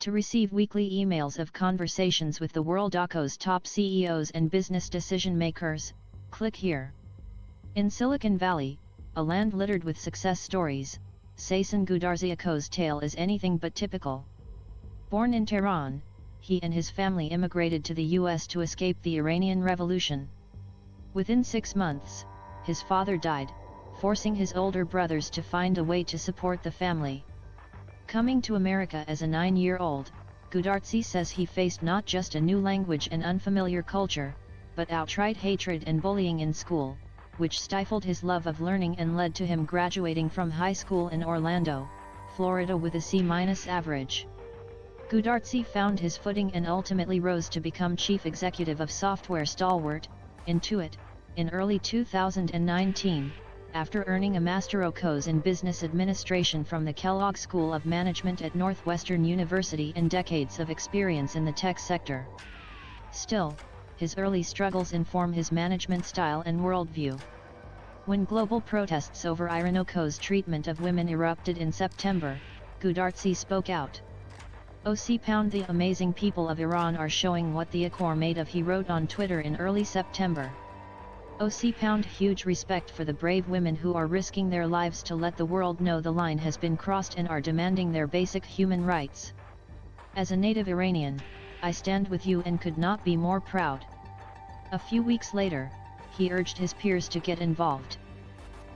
To receive weekly emails of conversations with the world's top CEOs and business decision makers, click here. In Silicon Valley, a land littered with success stories, Sasan Goodarzi's tale is anything but typical. Born in Tehran, he and his family immigrated to the US to escape the Iranian Revolution. Within 6 months, his father died, forcing his older brothers to find a way to support the family. Coming to America as a 9-year-old, Goodarzi says he faced not just a new language and unfamiliar culture, but outright hatred and bullying in school, which stifled his love of learning and led to him graduating from high school in Orlando, Florida with a C- average. Goodarzi found his footing and ultimately rose to become chief executive of software stalwart, Intuit, in early 2019, after earning a Master OCOS in Business Administration from the Kellogg School of Management at Northwestern University and decades of experience in the tech sector. Still, his early struggles inform his management style and worldview. When global protests over Iran-OCO's treatment of women erupted in September, Goodarzi spoke out. The amazing people of Iran are showing what the Acor made of, he wrote on Twitter in early September. Huge respect for the brave women who are risking their lives to let the world know the line has been crossed and are demanding their basic human rights. As a native Iranian, I stand with you and could not be more proud. A few weeks later, he urged his peers to get involved.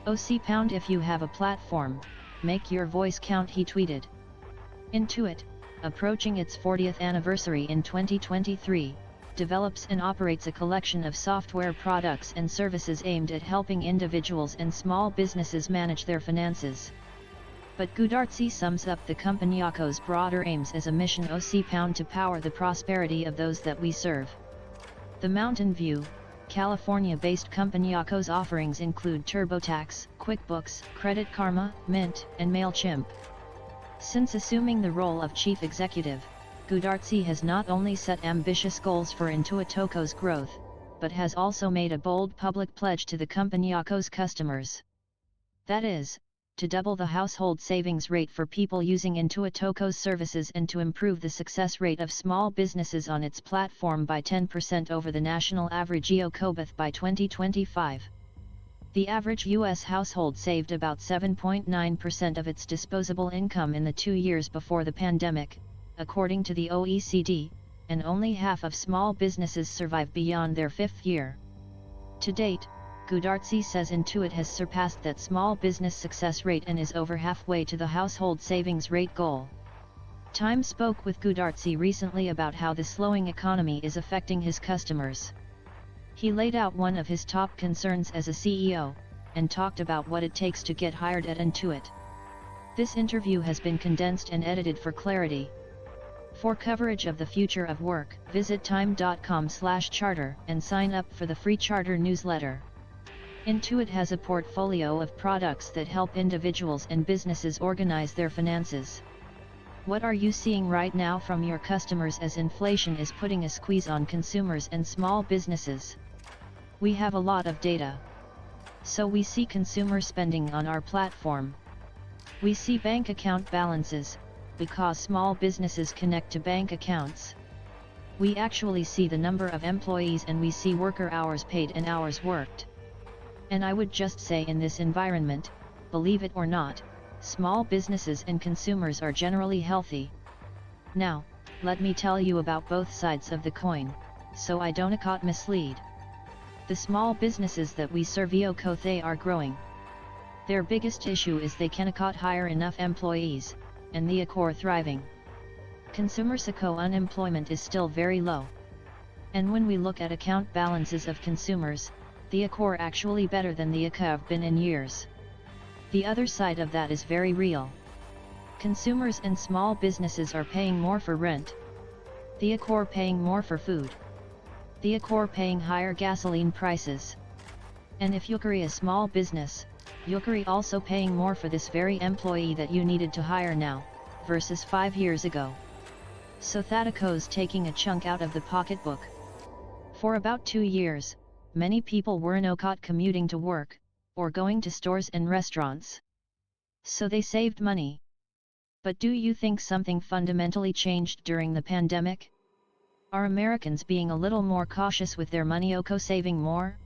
If you have a platform, make your voice count, he tweeted. Intuit, approaching its 40th anniversary in 2023, develops and operates a collection of software products and services aimed at helping individuals and small businesses manage their finances. But Goodarzi sums up the company's broader aims as a mission to power the prosperity of those that we serve. The Mountain View, California-based company's offerings include TurboTax, QuickBooks, Credit Karma, Mint, and MailChimp. Since assuming the role of chief executive, Goodarzi has not only set ambitious goals for Intuit's growth, but has also made a bold public pledge to the company's customers. That is, to double the household savings rate for people using Intuit's services and to improve the success rate of small businesses on its platform by 10% over the national average by 2025. The average U.S. household saved about 7.9% of its disposable income in the 2 years before the pandemic, according to the OECD, and only half of small businesses survive beyond their 5th year. To date, Goodarzi says Intuit has surpassed that small business success rate and is over halfway to the household savings rate goal. Time spoke with Goodarzi recently about how the slowing economy is affecting his customers. He laid out one of his top concerns as a CEO, and talked about what it takes to get hired at Intuit. This interview has been condensed and edited for clarity. For coverage of the future of work, visit time.com/charter and sign up for the free Charter newsletter. Intuit has a portfolio of products that help individuals and businesses organize their finances. What are you seeing right now from your customers as inflation is putting a squeeze on consumers and small businesses? We have a lot of data. So we see consumer spending on our platform. We see bank account balances, because small businesses connect to bank accounts. We actually see the number of employees and we see worker hours paid and hours worked. And I would just say, in this environment, believe it or not, small businesses and consumers are generally healthy. Now, let me tell you about both sides of the coin, so I don't mislead. The small businesses that we serve they are growing. Their biggest issue is they cannot hire enough employees, and the Acor thriving. Consumer unemployment is still very low. And when we look at account balances of consumers, the Acor actually better than the Acor have been in years. The other side of that is very real. Consumers and small businesses are paying more for rent. The Acor paying more for food. The Acor paying higher gasoline prices. And if you're a small business, you're also paying more for this very employee that you needed to hire now, versus 5 years ago. So Thadaco's taking a chunk out of the pocketbook. For about 2 years, many people were not commuting to work, or going to stores and restaurants. So they saved money. But do you think something fundamentally changed during the pandemic? Are Americans being a little more cautious with their money, saving more?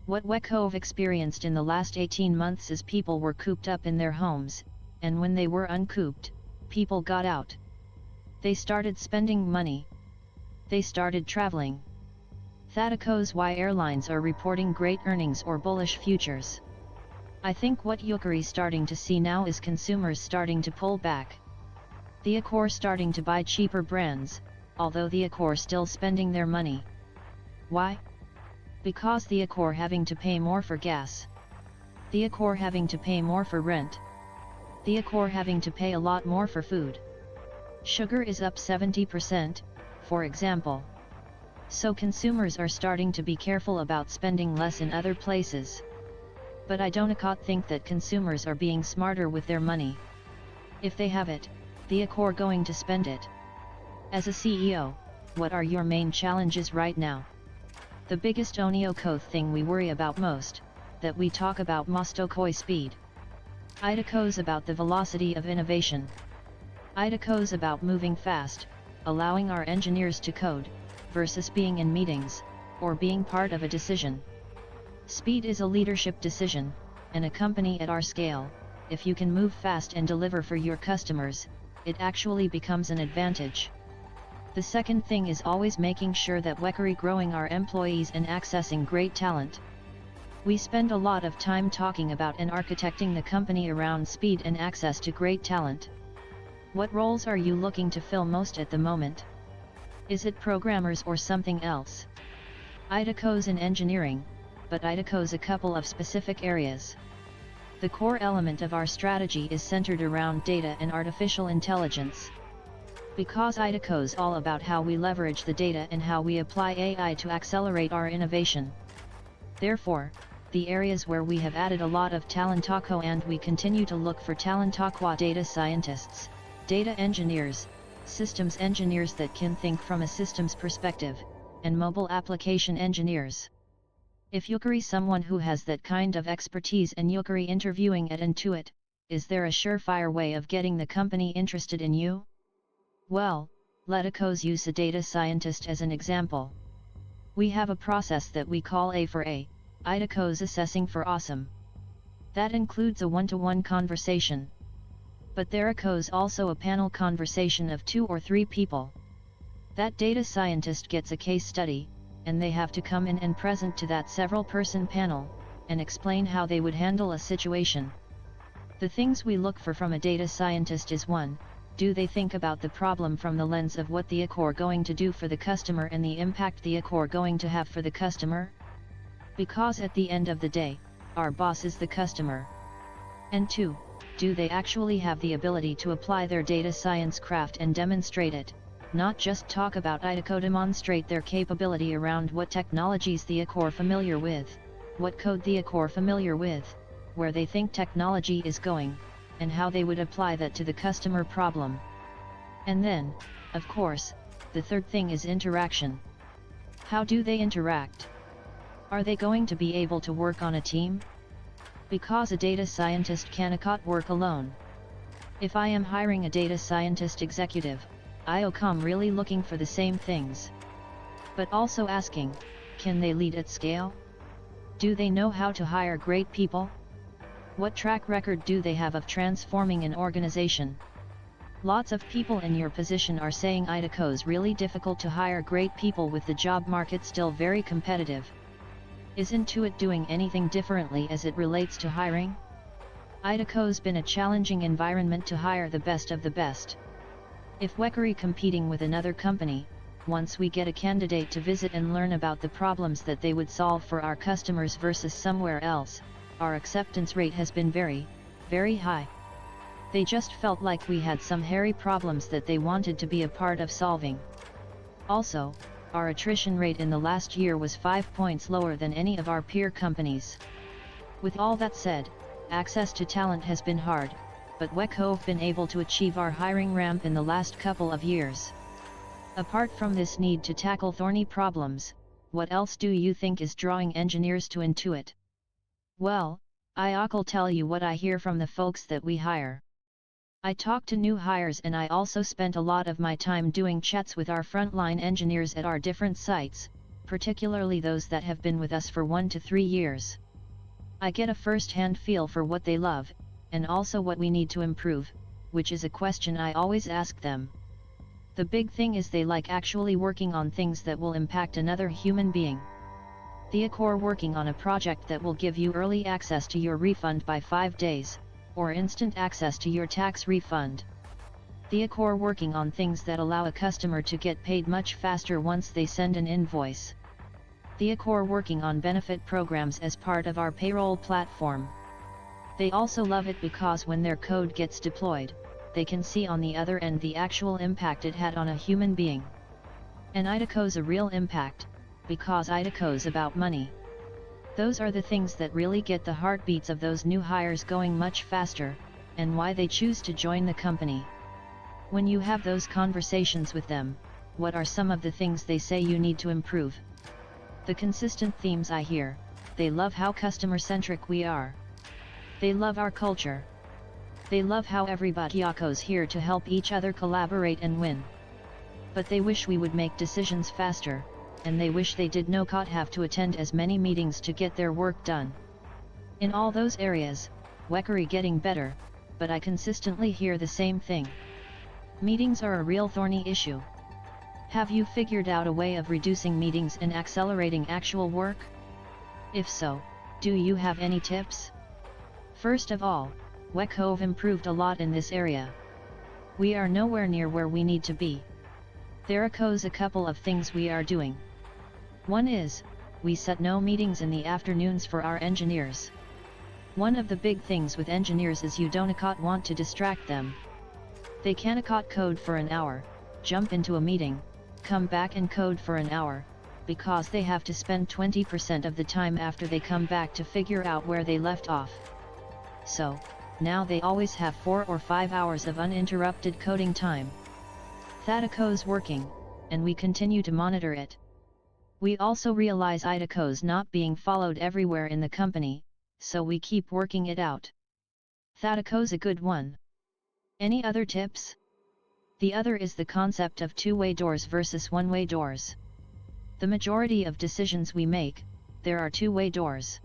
What Wekov experienced in the last 18 months is people were cooped up in their homes, and when they were uncooped, people got out. They started spending money. They started traveling. That echoes why airlines are reporting great earnings or bullish futures. I think what Yukari's starting to see now is consumers starting to pull back. The Accor starting to buy cheaper brands, although the Accor still spending their money. Why? Because the Accor having to pay more for gas. The Accor having to pay more for rent. The Accor having to pay a lot more for food. Sugar is up 70%, for example. So consumers are starting to be careful about spending less in other places. But I don't think that consumers are being smarter with their money. If they have it, the Accor going to spend it. As a CEO, what are your main challenges right now? The biggest thing we worry about most, that we talk about mostokoi speed. Idakos about the velocity of innovation. Idakos about moving fast, allowing our engineers to code, versus being in meetings, or being part of a decision. Speed is a leadership decision, and a company at our scale, if you can move fast and deliver for your customers, it actually becomes an advantage. The second thing is always making sure that Wekari growing our employees and accessing great talent. We spend a lot of time talking about and architecting the company around speed and access to great talent. What roles are you looking to fill most at the moment? Is it programmers or something else? Idakos in engineering, but Idakos a couple of specific areas. The core element of our strategy is centered around data and artificial intelligence. Because Idakos all about how we leverage the data and how we apply AI to accelerate our innovation. Therefore, the areas where we have added a lot of talentako and we continue to look for talentako data scientists, data engineers, systems engineers that can think from a systems perspective, and mobile application engineers. If Yukari someone who has that kind of expertise and Yukari interviewing at Intuit, is there a surefire way of getting the company interested in you? Well, let Akos use a data scientist as an example. We have a process that we call A for A, Idakos assessing for awesome. That includes a one-to-one conversation. But there occurs also a panel conversation of 2 or 3 people. That data scientist gets a case study, and they have to come in and present to that several-person panel, and explain how they would handle a situation. The things we look for from a data scientist is 1, do they think about the problem from the lens of what the Accor going to do for the customer and the impact the Accor going to have for the customer? Because at the end of the day, our boss is the customer. And 2, do they actually have the ability to apply their data science craft and demonstrate it, not just talk about Idako, demonstrate their capability around what technologies the Accor familiar with, what code the Accor familiar with, where they think technology is going, and how they would apply that to the customer problem. And then, of course, the third thing is interaction. How do they interact? Are they going to be able to work on a team? Because a data scientist cannot work alone. If I am hiring a data scientist executive, I'm really looking for the same things. But also asking, can they lead at scale? Do they know how to hire great people? What track record do they have of transforming an organization? Lots of people in your position are saying Idako's really difficult to hire great people with the job market still very competitive. Is Intuit doing anything differently as it relates to hiring? Idako's been a challenging environment to hire the best of the best. If Wekari competing with another company, once we get a candidate to visit and learn about the problems that they would solve for our customers versus somewhere else, our acceptance rate has been very, very high. They just felt like we had some hairy problems that they wanted to be a part of solving. Also, our attrition rate in the last year was 5 points lower than any of our peer companies. With all that said, access to talent has been hard, but Wekov been able to achieve our hiring ramp in the last couple of years. Apart from this need to tackle thorny problems, what else do you think is drawing engineers to Intuit? Well, I'll tell you what I hear from the folks that we hire. I talk to new hires, and I also spent a lot of my time doing chats with our frontline engineers at our different sites, particularly those that have been with us for 1 to 3 years. I get a first-hand feel for what they love, and also what we need to improve, which is a question I always ask them. The big thing is they like actually working on things that will impact another human being. Or working on a project that will give you early access to your refund by 5 days, or instant access to your tax refund. Or working on things that allow a customer to get paid much faster once they send an invoice. Or working on benefit programs as part of our payroll platform. They also love it because when their code gets deployed, they can see on the other end the actual impact it had on a human being. And IDECO's a real impact, because IDECO's about money. Those are the things that really get the heartbeats of those new hires going much faster, and why they choose to join the company. When you have those conversations with them, what are some of the things they say you need to improve? The consistent themes I hear: they love how customer-centric we are. They love our culture. They love how everybody's here to help each other collaborate and win. But they wish we would make decisions faster, and they wish they did not have to attend as many meetings to get their work done. In all those areas, Wekari getting better, but I consistently hear the same thing. Meetings are a real thorny issue. Have you figured out a way of reducing meetings and accelerating actual work? If so, do you have any tips? First of all, WECOve improved a lot in this area. We are nowhere near where we need to be. There are a couple of things we are doing. One is, we set no meetings in the afternoons for our engineers. One of the big things with engineers is you don't want to distract them. They can't code for an hour, jump into a meeting, come back and code for an hour, because they have to spend 20% of the time after they come back to figure out where they left off. So, now they always have 4 or 5 hours of uninterrupted coding time. IDECO's working, and we continue to monitor it. We also realize IDECO's not being followed everywhere in the company, so we keep working it out. IDECO's a good one. Any other tips? The other is the concept of two-way doors versus one-way doors. The majority of decisions we make, there are two-way doors.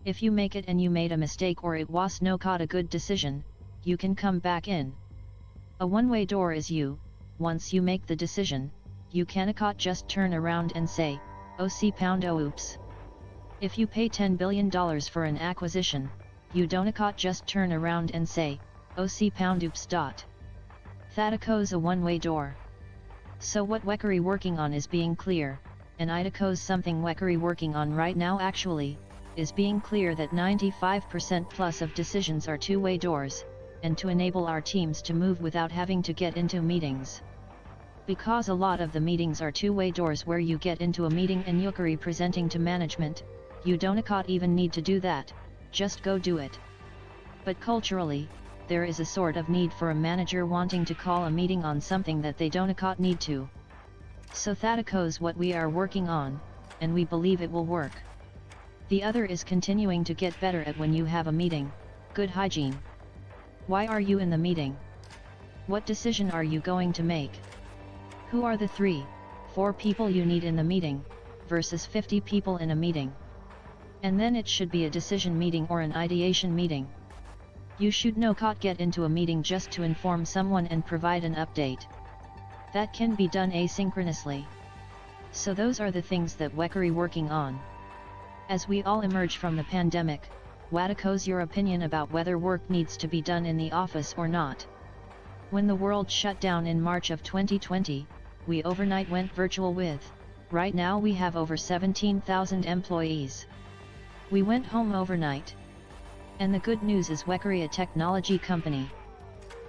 If you make it and you made a mistake or it was not a good decision, you can come back in. A one-way door is once you make the decision, you cannot just turn around and say, oh oops. If you pay $10 billion for an acquisition, you don't just turn around and say, oh oops. IDECO's a one-way door. So what Wekari working on is being clear, and IDECO's something Wekari working on right now actually, is being clear that 95% plus of decisions are two-way doors, and to enable our teams to move without having to get into meetings. Because a lot of the meetings are two-way doors where you get into a meeting and Wekari presenting to management, you don't even need to do that, just go do it. But culturally, there is a sort of need for a manager wanting to call a meeting on something that they don't need to. So IDECO's what we are working on, and we believe it will work. The other is continuing to get better at when you have a meeting, good hygiene. Why are you in the meeting? What decision are you going to make? Who are the 3, 4 people you need in the meeting, versus 50 people in a meeting? And then it should be a decision meeting or an ideation meeting. You should not get into a meeting just to inform someone and provide an update. That can be done asynchronously. So those are the things that Wekari working on. As we all emerge from the pandemic, WADICO's your opinion about whether work needs to be done in the office or not. When the world shut down in March of 2020, we overnight went virtual right now we have over 17,000 employees. We went home overnight. And the good news is Wekari a technology company.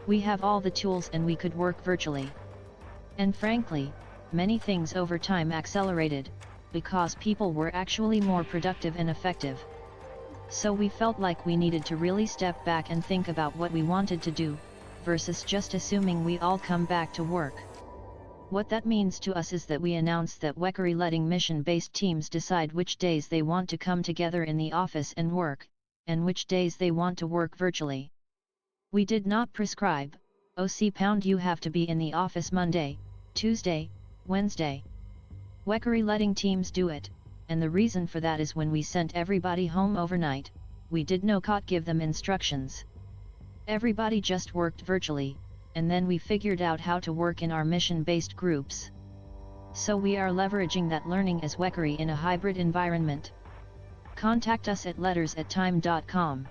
We have all the tools and we could work virtually. And frankly, many things over time accelerated, because people were actually more productive and effective. So we felt like we needed to really step back and think about what we wanted to do, versus just assuming we all come back to work. What that means to us is that we announced that Wekari letting mission-based teams decide which days they want to come together in the office and work, and which days they want to work virtually. We did not prescribe, OC you have to be in the office Monday, Tuesday, Wednesday. We're letting teams do it, and the reason for that is when we sent everybody home overnight, we did not give them instructions. Everybody just worked virtually, and then we figured out how to work in our mission-based groups. So we are leveraging that learning as Wekery in a hybrid environment. Contact us at letters@time.com.